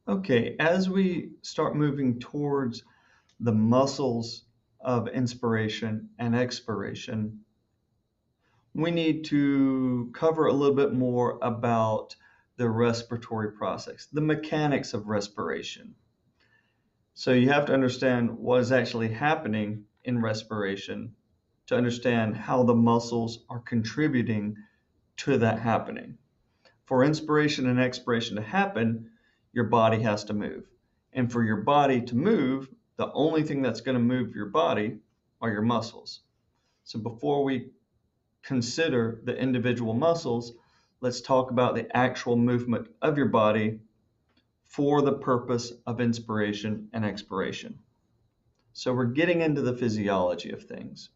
Okay, as we start moving towards the muscles of inspiration and expiration, we need to cover a little bit more about the respiratory process, the mechanics of respiration. So you have to understand what is actually happening in respiration to understand how the muscles are contributing to that happening. For inspiration and expiration to happen, your body has to move. And for your body to move, the only thing that's going to move your body are your muscles. So before we consider the individual muscles, let's talk about the actual movement of your body for the purpose of inspiration and expiration. So we're getting into the physiology of things.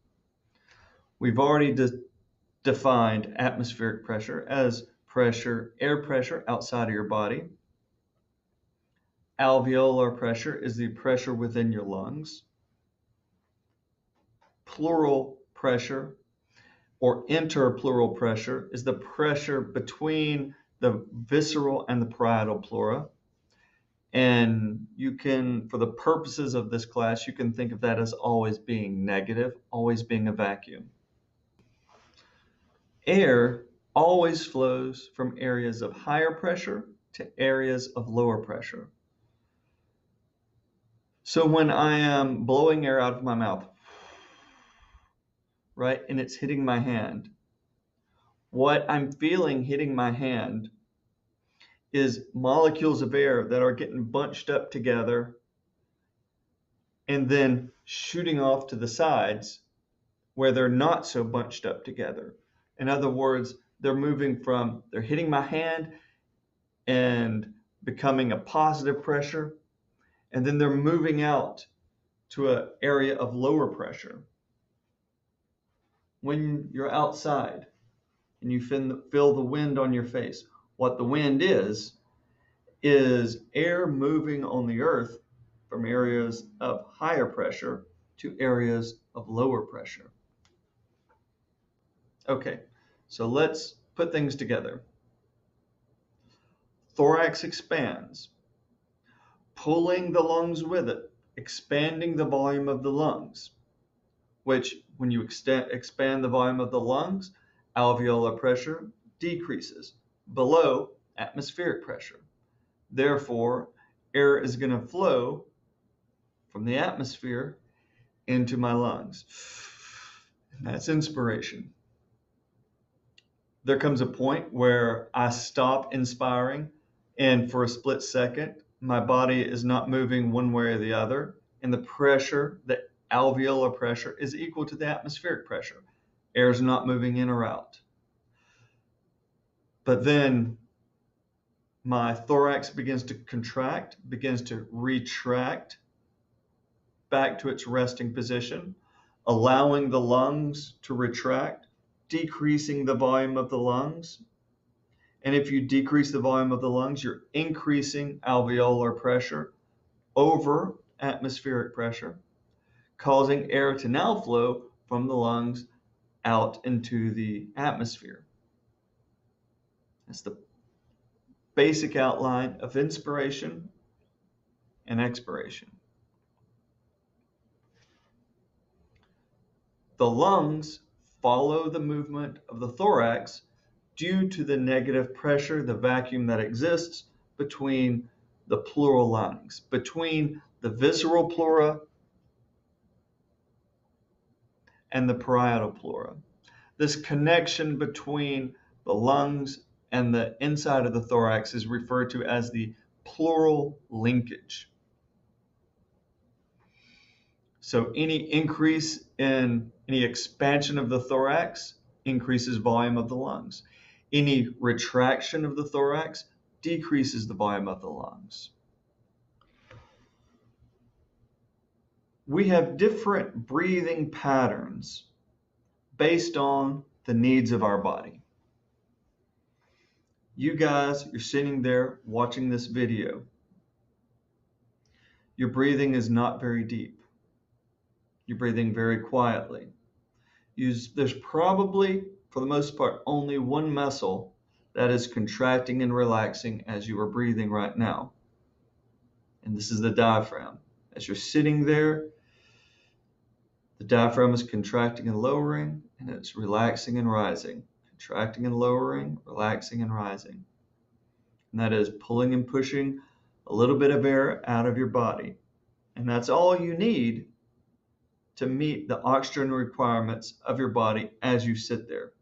We've already defined atmospheric pressure as pressure, air pressure outside of your body. Alveolar pressure is the pressure within your lungs. Pleural pressure or interpleural pressure is the pressure between the visceral and the parietal pleura. And you can, for the purposes of this class, you can think of that as always being negative, always being a vacuum. Air always flows from areas of higher pressure to areas of lower pressure. So when I am blowing air out of my mouth, right, and it's hitting my hand, what I'm feeling hitting my hand is molecules of air that are getting bunched up together and then shooting off to the sides where they're not so bunched up together. In other words, they're hitting my hand and becoming a positive pressure, and then they're moving out to an area of lower pressure. When you're outside and you feel the wind on your face, what the wind is air moving on the earth from areas of higher pressure to areas of lower pressure. Okay, so let's put things together. Thorax expands, pulling the lungs with it, expanding the volume of the lungs, which when you expand the volume of the lungs, alveolar pressure decreases below atmospheric pressure. Therefore, air is going to flow from the atmosphere into my lungs. And that's inspiration. There comes a point where I stop inspiring, and for a split second, my body is not moving one way or the other, and the pressure, the alveolar pressure, is equal to the atmospheric pressure. Air is not moving in or out. But then my thorax begins to contract, begins to retract back to its resting position, allowing the lungs to retract, decreasing the volume of the lungs. And if you decrease the volume of the lungs, you're increasing alveolar pressure over atmospheric pressure, causing air to now flow from the lungs out into the atmosphere. That's the basic outline of inspiration and expiration. The lungs follow the movement of the thorax due to the negative pressure, the vacuum that exists between the pleural lungs, between the visceral pleura and the parietal pleura. This connection between the lungs and the inside of the thorax is referred to as the pleural linkage. So any increase in any expansion of the thorax increases volume of the lungs. Any retraction of the thorax decreases the volume of the lungs. We have different breathing patterns based on the needs of our body. You guys, you're sitting there watching this video. Your breathing is not very deep. You're breathing very quietly. There's probably, for the most part, only one muscle that is contracting and relaxing as you are breathing right now. and this is the diaphragm. As you're sitting there, the diaphragm is contracting and lowering, and it's relaxing and rising. Contracting and lowering, relaxing and rising. And that is pulling and pushing a little bit of air out of your body. And that's all you need to meet the oxygen requirements of your body as you sit there.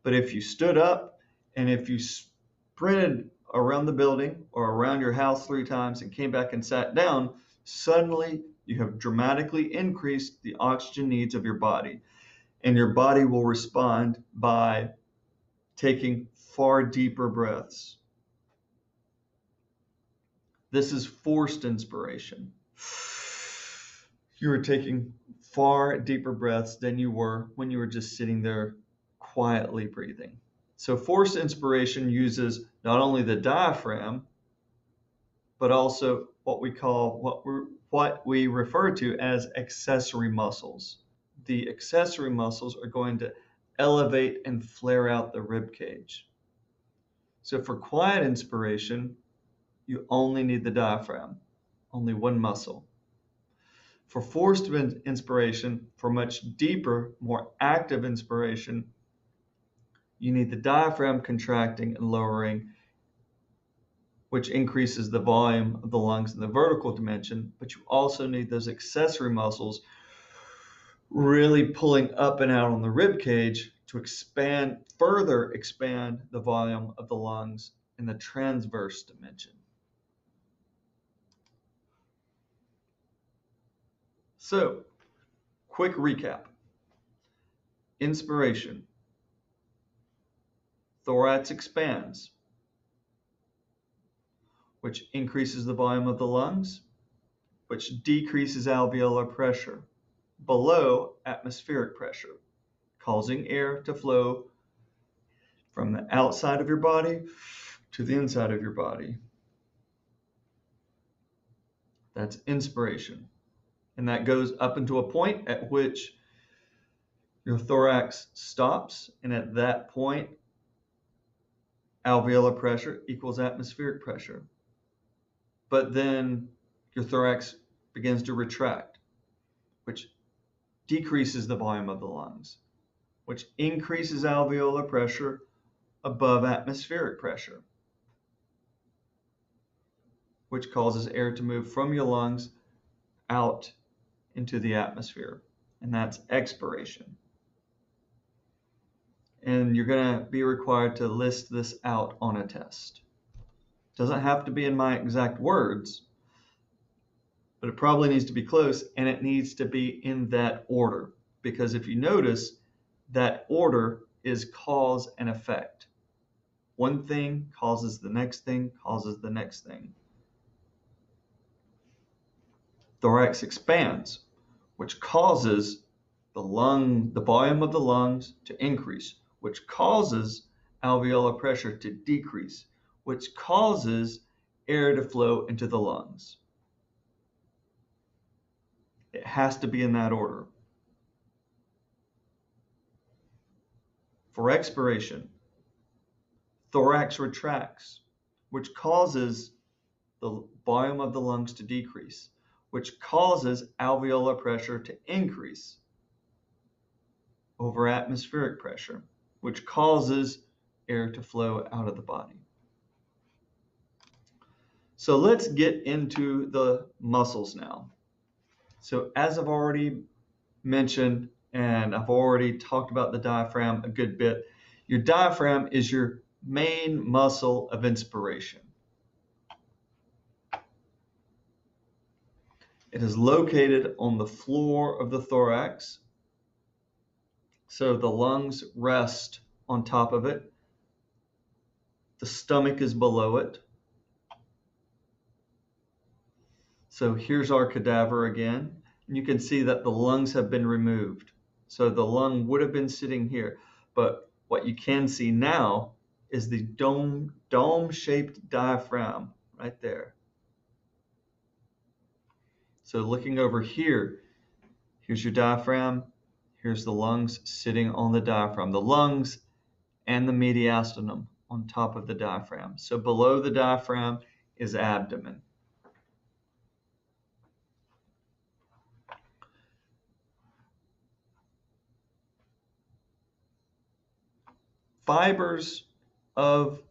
But if you stood up and if you sprinted around the building or around your house 3 times and came back and sat down, suddenly you have dramatically increased the oxygen needs of your body. And your body will respond by taking far deeper breaths. This is forced inspiration. You are taking far deeper breaths than you were when you were just sitting there quietly breathing. So forced inspiration uses not only the diaphragm, but also what we refer to as accessory muscles. The accessory muscles are going to elevate and flare out the rib cage. So for quiet inspiration, you only need the diaphragm, only one muscle. For forced inspiration, for much deeper, more active inspiration, you need the diaphragm contracting and lowering, which increases the volume of the lungs in the vertical dimension, but you also need those accessory muscles really pulling up and out on the rib cage to further expand the volume of the lungs in the transverse dimension. So, quick recap. Inspiration. Thorax expands, which increases the volume of the lungs, which decreases alveolar pressure below atmospheric pressure, causing air to flow from the outside of your body to the inside of your body. That's inspiration. And that goes up into a point at which your thorax stops, and at that point, alveolar pressure equals atmospheric pressure. But then your thorax begins to retract, which decreases the volume of the lungs, which increases alveolar pressure above atmospheric pressure, which causes air to move from your lungs out into the atmosphere, and that's expiration. And you're going to be required to list this out on a test. Doesn't have to be in my exact words, but it probably needs to be close, and it needs to be in that order, because if you notice, that order is cause and effect. One thing causes the next thing, causes the next thing. Thorax expands, which causes the volume of the lungs to increase, which causes alveolar pressure to decrease, which causes air to flow into the lungs. It has to be in that order. For expiration, thorax retracts, which causes the volume of the lungs to decrease, which causes alveolar pressure to increase over atmospheric pressure, which causes air to flow out of the body. So let's get into the muscles now. So as I've already mentioned, and I've already talked about the diaphragm a good bit, your diaphragm is your main muscle of inspiration. It is located on the floor of the thorax, so the lungs rest on top of it. The stomach is below it. So here's our cadaver again, and you can see that the lungs have been removed. So the lung would have been sitting here, but what you can see now is the dome-shaped diaphragm right there. So looking over here, here's your diaphragm, here's the lungs sitting on the diaphragm, the lungs and the mediastinum on top of the diaphragm. So below the diaphragm is abdomen. fibers of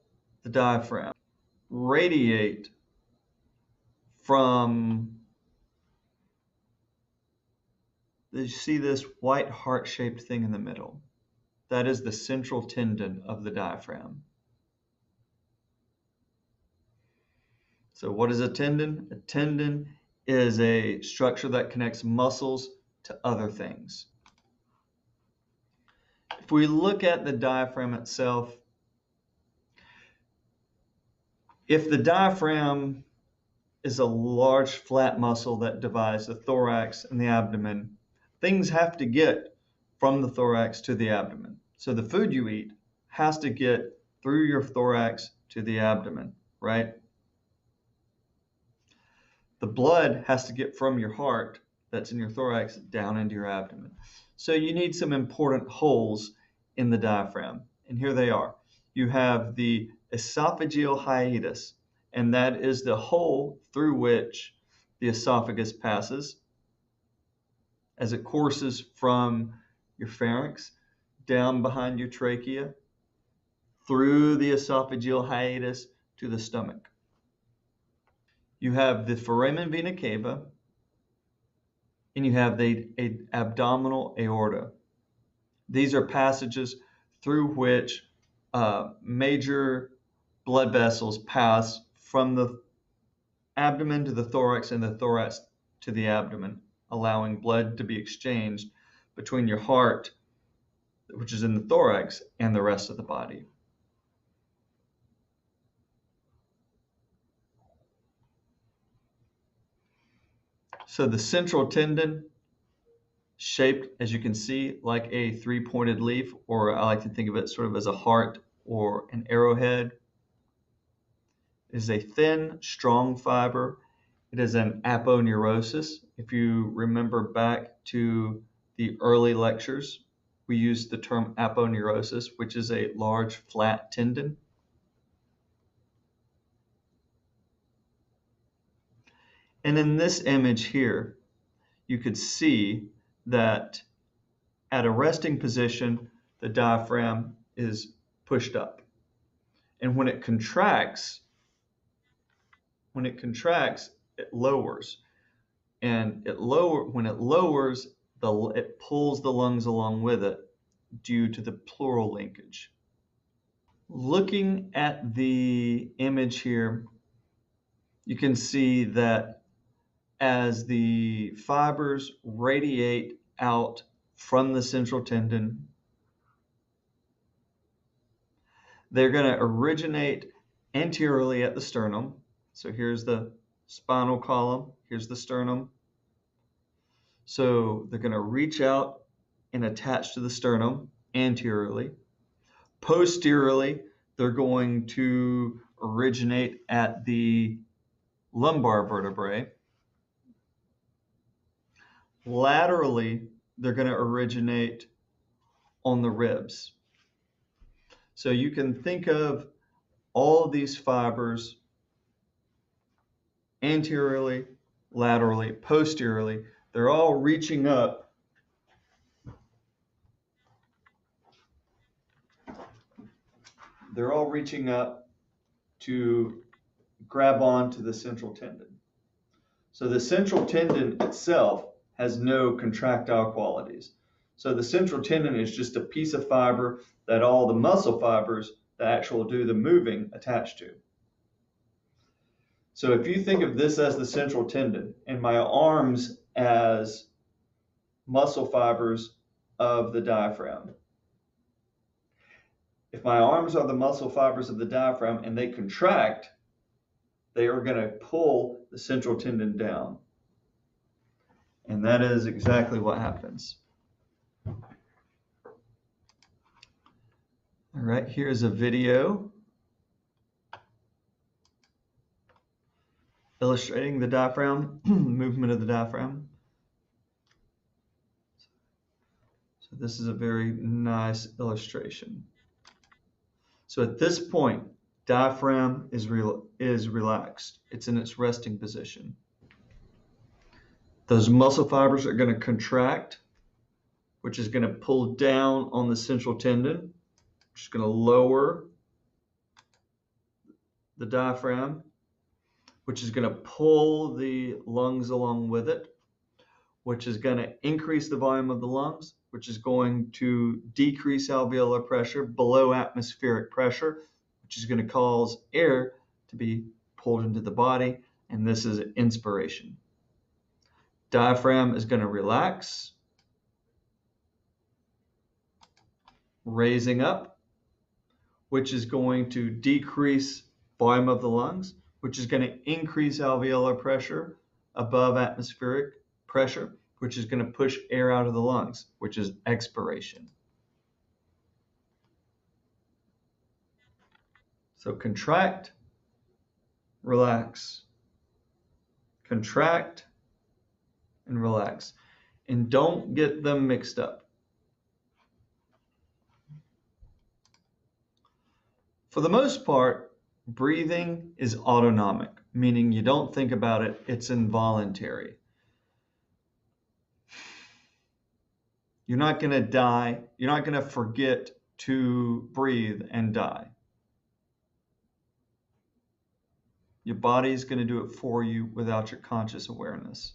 the diaphragm radiate from, you see this white heart-shaped thing in the middle? That is the central tendon of the diaphragm. So what is a tendon? A tendon is a structure that connects muscles to other things. If we look at the diaphragm itself, if the diaphragm is a large flat muscle that divides the thorax and the abdomen, things have to get from the thorax to the abdomen. So the food you eat has to get through your thorax to the abdomen, right? The blood has to get from your heart that's in your thorax down into your abdomen. So you need some important holes in the diaphragm, and here they are. You have the esophageal hiatus, and that is the hole through which the esophagus passes as it courses from your pharynx down behind your trachea through the esophageal hiatus to the stomach. You have the foramen vena cava, and you have the abdominal aorta. These are passages through which major blood vessels pass from the abdomen to the thorax and the thorax to the abdomen, allowing blood to be exchanged between your heart, which is in the thorax, and the rest of the body. So the central tendon, shaped, as you can see, like a three-pointed leaf, or I like to think of it sort of as a heart or an arrowhead, is a thin, strong fiber. It is an aponeurosis. If you remember back to the early lectures, we used the term aponeurosis, which is a large, flat tendon. And in this image here, you could see that at a resting position, the diaphragm is pushed up. And when it contracts, it lowers. And when it lowers, it pulls the lungs along with it due to the pleural linkage. Looking at the image here, you can see that as the fibers radiate out from the central tendon, they're going to originate anteriorly at the sternum. So here's the spinal column, here's the sternum. So they're going to reach out and attach to the sternum anteriorly. Posteriorly, they're going to originate at the lumbar vertebrae. Laterally, they're going to originate on the ribs. So you can think of all of these fibers anteriorly, laterally, posteriorly. They're all reaching up to grab onto the central tendon. So the central tendon itself has no contractile qualities. So the central tendon is just a piece of fiber that all the muscle fibers that actually do the moving attach to. So if you think of this as the central tendon and my arms as muscle fibers of the diaphragm, if my arms are the muscle fibers of the diaphragm and they contract, they are going to pull the central tendon down. And that is exactly what happens. All right, here's a video illustrating the diaphragm, movement of the diaphragm. So this is a very nice illustration. So at this point, diaphragm is relaxed. It's in its resting position. Those muscle fibers are going to contract, which is going to pull down on the central tendon. which is going to lower the diaphragm, which is going to pull the lungs along with it, which is going to increase the volume of the lungs, which is going to decrease alveolar pressure below atmospheric pressure, which is going to cause air to be pulled into the body, and this is inspiration. Diaphragm is going to relax, raising up, which is going to decrease volume of the lungs, which is going to increase alveolar pressure above atmospheric pressure, which is going to push air out of the lungs, which is expiration. So contract, relax, contract, and relax. And don't get them mixed up. For the most part, breathing is autonomic, meaning you don't think about it, it's involuntary. You're not going to die. You're not going to forget to breathe and die. Your body is going to do it for you without your conscious awareness.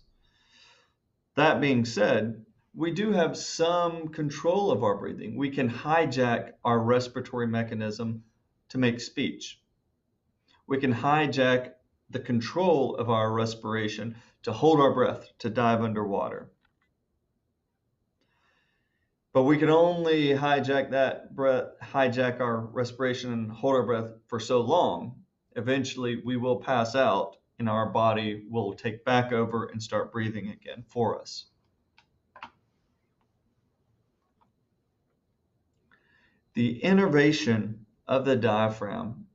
That being said, we do have some control of our breathing. We can hijack our respiratory mechanism to make speech. We can hijack the control of our respiration to hold our breath, to dive underwater. But we can only hijack that breath, hijack our respiration and hold our breath for so long. Eventually, we will pass out and our body will take back over and start breathing again for us. The innervation of the diaphragm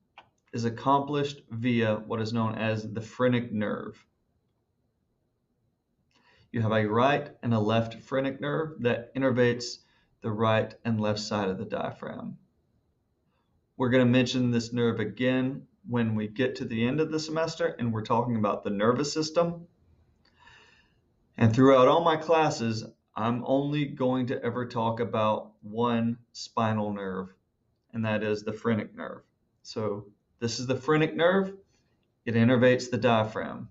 is accomplished via what is known as the phrenic nerve. You have a right and a left phrenic nerve that innervates the right and left side of the diaphragm. We're going to mention this nerve again when we get to the end of the semester and we're talking about the nervous system. And throughout all my classes, I'm only going to ever talk about one spinal nerve, and that is the phrenic nerve. So this is the phrenic nerve. It innervates the diaphragm.